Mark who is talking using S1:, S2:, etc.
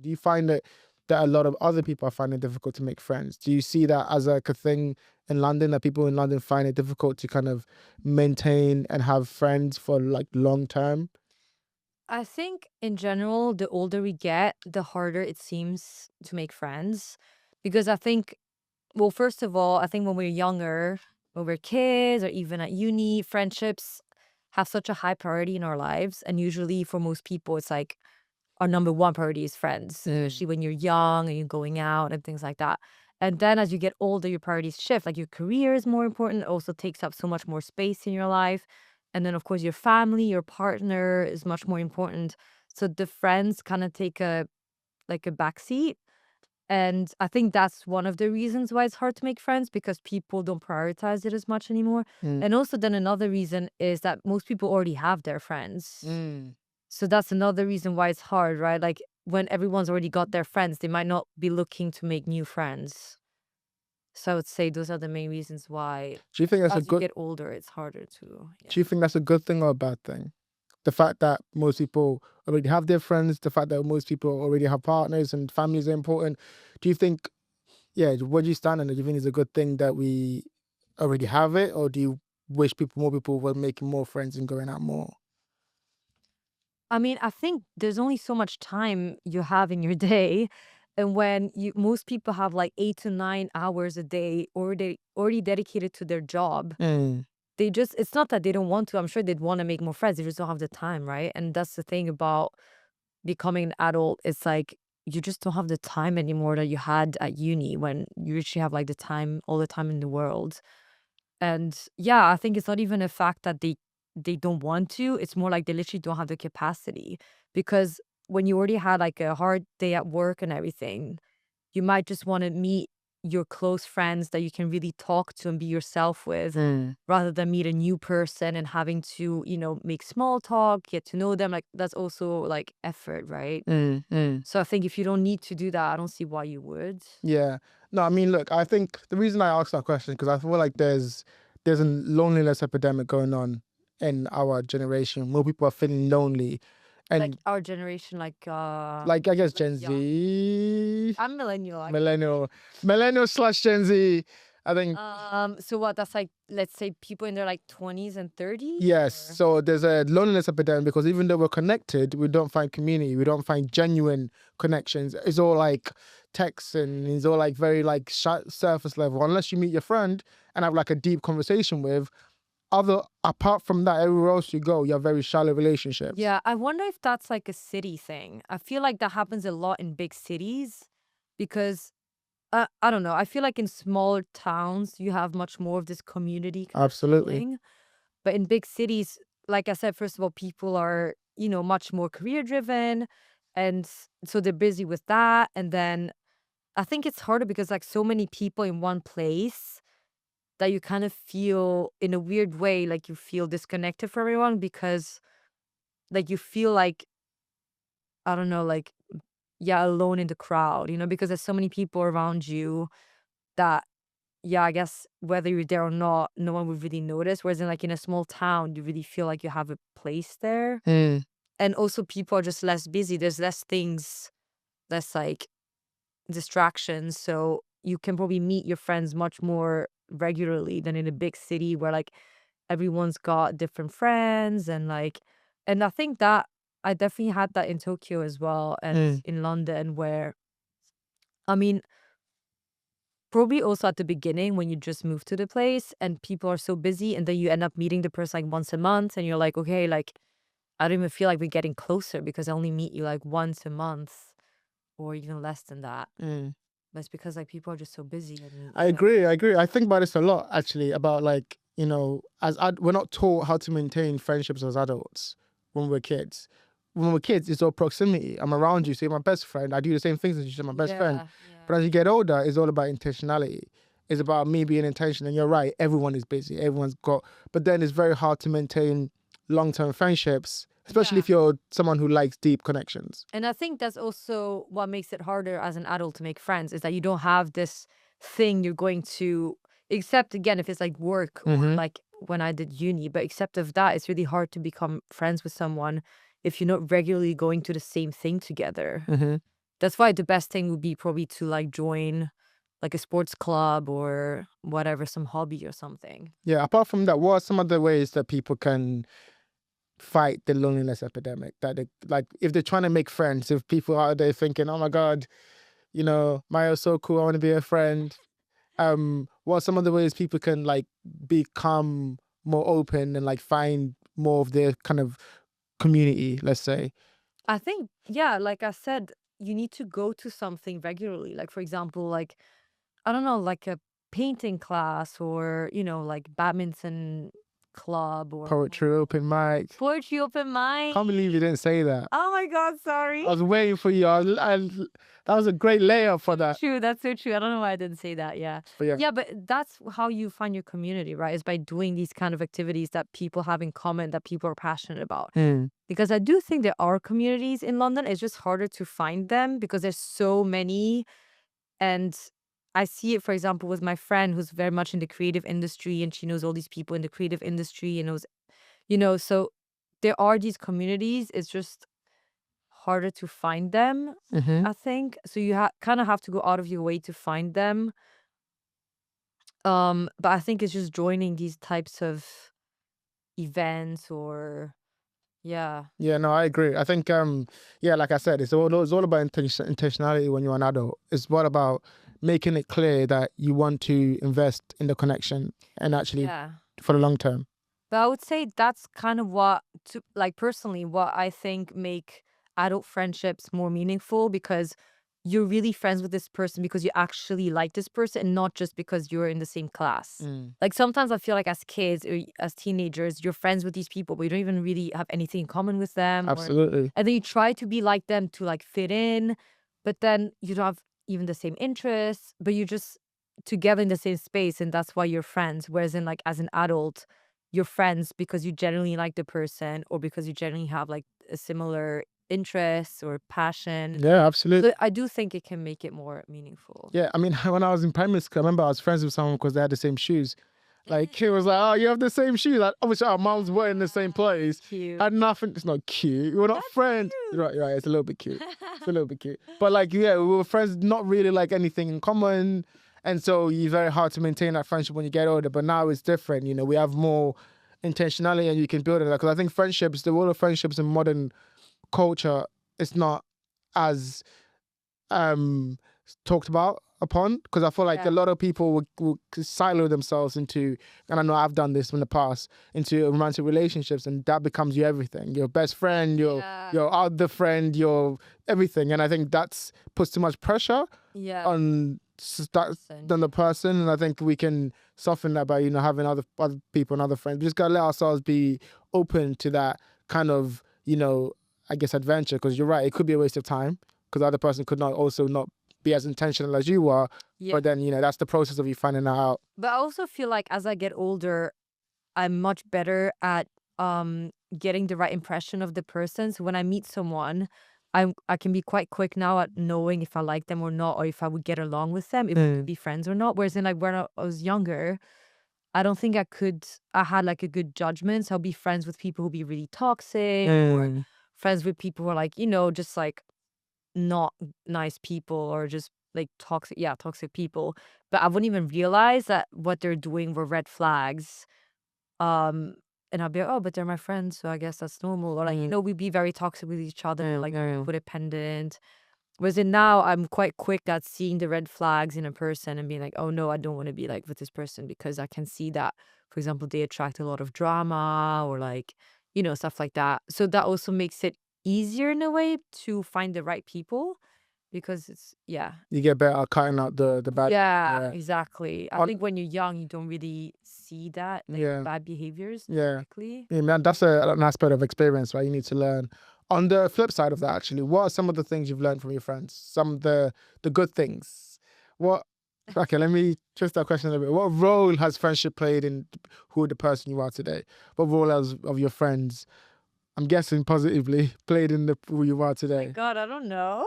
S1: Do you find that a lot of other people are finding it difficult to make friends? Do you see that as like a thing in London, that people in London find it difficult to kind of maintain and have friends for like long term?
S2: I think in general, the older we get, the harder it seems to make friends. Because I think, well, first of all, I think when we're younger, when we're kids or even at uni, friendships have such a high priority in our lives. And usually for most people, it's like our number one priority is friends,
S1: Mm.
S2: especially when you're young and you're going out and things like that. And then as you get older, your priorities shift. Like your career is more important, it also takes up so much more space in your life. And then, of course, your family, your partner is much more important. So the friends kind of take a backseat. And I think that's one of the reasons why it's hard to make friends because people don't prioritize it as much anymore.
S1: Mm.
S2: And also, then another reason is that most people already have their friends.
S1: Mm.
S2: So that's another reason why it's hard, right? Like when everyone's already got their friends, they might not be looking to make new friends. So I would say those are the main reasons why
S1: Do you think that's a
S2: as you
S1: good
S2: get older, it's harder to,
S1: do
S2: yeah.
S1: you think that's a good thing or a bad thing? The fact that most people already have their friends, the fact that most people already have partners and families are important. Do you think, yeah, where do you stand on it? Do you think it's a good thing that we already have it, or do you wish more people were making more friends and going out more?
S2: I mean, I think there's only so much time you have in your day. And when most people have like 8 to 9 hours a day already dedicated to their job,
S1: Mm.
S2: it's not that they don't want to. I'm sure they'd want to make more friends. They just don't have the time, right? And that's the thing about becoming an adult. It's like you just don't have the time anymore that you had at uni when you usually have like the time, all the time in the world. And yeah, I think it's not even a fact that they don't want to. It's more like they literally don't have the capacity because when you already had like a hard day at work and everything, you might just want to meet your close friends that you can really talk to and be yourself with
S1: Mm.
S2: rather than meet a new person and having to, make small talk, get to know them. Like that's also like effort, right?
S1: Mm. Mm.
S2: So I think if you don't need to do that, I don't see why you would.
S1: Yeah. No, I mean, look, I think the reason I asked that question because I feel like there's a loneliness epidemic going on in our generation. More people are feeling lonely,
S2: Like
S1: and
S2: our generation,
S1: like I guess
S2: like
S1: Gen
S2: young.
S1: Z,
S2: I'm millennial actually.
S1: millennial, millennial slash Gen Z. I think
S2: So what? That's like, let's say people in their like 20s and 30s,
S1: yes.
S2: or
S1: So there's a loneliness epidemic because even though we're connected, we don't find community. We don't find genuine connections. It's all like text and it's all like very like surface level. Unless you meet your friend and have like a deep conversation with other. Apart from that, everywhere else you go, you have very shallow relationships.
S2: yeah, I wonder if that's like a city thing. I feel like that happens a lot in big cities because I don't know. I feel like in smaller towns you have much more of this community kind of
S1: Absolutely.
S2: feeling. But in big cities, like I said, first of all, people are, much more career driven. And so they're busy with that. And then I think it's harder because like so many people in one place that you kind of feel in a weird way, like you feel disconnected from everyone because like you feel like, I don't know, like, yeah, alone in the crowd, because there's so many people around you that, yeah, I guess whether you're there or not, no one would really notice. Whereas in like in a small town, you really feel like you have a place there.
S1: Mm.
S2: And also people are just less busy. There's less things, less like distractions. So you can probably meet your friends much more regularly than in a big city where like everyone's got different friends and I think that I definitely had that in Tokyo as well and
S1: Mm.
S2: in London where I mean probably also at the beginning when you just move to the place and people are so busy and then you end up meeting the person like once a month and you're like, okay, like I don't even feel like we're getting closer because I only meet you like once a month or even less than that.
S1: Mm.
S2: But it's because like people are just so busy and
S1: I
S2: yeah.
S1: agree. I agree. I think about this a lot actually about like, we're not taught how to maintain friendships as adults when we're kids. When we're kids, it's all proximity. I'm around you, so you're my best friend. I do the same things as you, you're my best friend.
S2: Yeah, yeah.
S1: But as you get older, it's all about intentionality. It's about me being intentional. And you're right, everyone is busy. Everyone's got, but then it's very hard to maintain long-term friendships, especially
S2: Yeah.
S1: if you're someone who likes deep connections.
S2: And I think that's also what makes it harder as an adult to make friends is that you don't have this thing you're going to, except again, if it's like work or
S1: Mm-hmm.
S2: like when I did uni, but except of that, it's really hard to become friends with someone if you're not regularly going to the same thing together.
S1: Mm-hmm.
S2: That's why the best thing would be probably to like join like a sports club or whatever, some hobby or something.
S1: Yeah, apart from that, what are some other ways that people can fight the loneliness epidemic? That they, like, if they're trying to make friends, if people out there thinking, "Oh my God, Mario's so cool, I want to be a friend." What are some of the ways people can like become more open and like find more of their kind of community, let's say?
S2: I think, yeah, like I said, you need to go to something regularly. Like, for example, like, I don't know, like a painting class or, like badminton club or
S1: Poetry open mic.
S2: poetry open mic.
S1: Can't believe you didn't say that.
S2: Oh my God,
S1: I
S2: sorry.
S1: was waiting for you. That was a great layup for that.
S2: True, that's so true. I don't know why I didn't say that. Yeah.
S1: But yeah.
S2: Yeah, but that's how you find your community, right? Is by doing these kind of activities that people have in common, that people are passionate about.
S1: Mm.
S2: Because I do think there are communities in London. It's just harder to find them because there's so many. And I see it, for example, with my friend who's very much in the creative industry and she knows all these people in the creative industry and knows, so there are these communities. It's just harder to find them,
S1: Hmm.
S2: I think. So you kind of have to go out of your way to find them. But I think it's just joining these types of events or yeah.
S1: Yeah, no, I agree. I think, yeah, like I said, it's all about intentionality when you're an adult. It's what about making it clear that you want to invest in the connection and actually
S2: Yeah.
S1: for the long term.
S2: But I would say that's kind of like personally, what I think make adult friendships more meaningful because you're really friends with this person because you actually like this person and not just because you're in the same class.
S1: Mm.
S2: Like sometimes I feel like as kids or as teenagers, you're friends with these people, but you don't even really have anything in common with them.
S1: Absolutely.
S2: And then you try to be like them to like fit in, but then you don't have even the same interests, but you're just together in the same space and that's why you're friends. Whereas in like as an adult, you're friends because you genuinely like the person or because you genuinely have like a similar interests or passion.
S1: Yeah, absolutely.
S2: So I do think it can make it more meaningful.
S1: Yeah, I mean, when I was in primary school, I remember I was friends with someone because they had the same shoes. Like, he was like, "Oh, you have the same shoes." Like, obviously, our moms were in the same place.
S2: Cute.
S1: Had nothing. It's not cute. We're not
S2: That's
S1: friends.
S2: cute.
S1: You're right. You're right. It's a little bit cute. It's a little bit cute. But like, yeah, we were friends, not really like anything in common. And so it's very hard to maintain that friendship when you get older. But now it's different. We have more intentionality and you can build it. Because I think friendships, the role of friendships in modern culture, is not as um talked about upon, because I feel like a
S2: Yeah.
S1: lot of people will silo themselves into, and I know I've done this in the past, into romantic relationships, and that becomes your everything, your best friend,
S2: Yeah.
S1: your other friend, your everything. And I think that's puts too much pressure
S2: Yeah.
S1: on
S2: Person.
S1: than the person. And I think we can soften that by having other people and other friends. We just gotta let ourselves be open to that kind of I guess adventure, because you're right, it could be a waste of time because the other person could not be as intentional as you are.
S2: Yeah.
S1: But then that's the process of you finding that out.
S2: But I also feel like as I get older, I'm much better at getting the right impression of the person. So when I meet someone, I can be quite quick now at knowing if I like them or not, or if I would get along with them, if we could be friends or not. Whereas in like when I was younger, I don't think I had like a good judgment. So I'll be friends with people who be really toxic or friends with people who are like, just like not nice people or just like toxic people. But I wouldn't even realize that what they're doing were red flags. Um, and I'll be like, "Oh, but they're my friends, so I guess that's normal." Or like, we'd be very toxic with each other, like codependent. Whereas in now, I'm quite quick at seeing the red flags in a person and being like, "Oh no, I don't want to be like with this person," because I can see that, for example, they attract a lot of drama or like, stuff like that. So that also makes it easier in a way to find the right people because yeah.
S1: You get better at cutting out the bad.
S2: Yeah, exactly. I
S1: On-
S2: think when you're young, you don't really see that, like
S1: yeah.
S2: bad behaviors
S1: Yeah.
S2: quickly.
S1: Yeah, man, that's an aspect of experience, right? You need to learn. On the flip side of that, actually, what are some of the things you've learned from your friends? Some of the good things. What? Okay, let me twist that question a little bit. What role has friendship played in who the person you are today? What role has of your friends, I'm guessing positively, played in who you are
S2: My
S1: today?
S2: God, I don't know.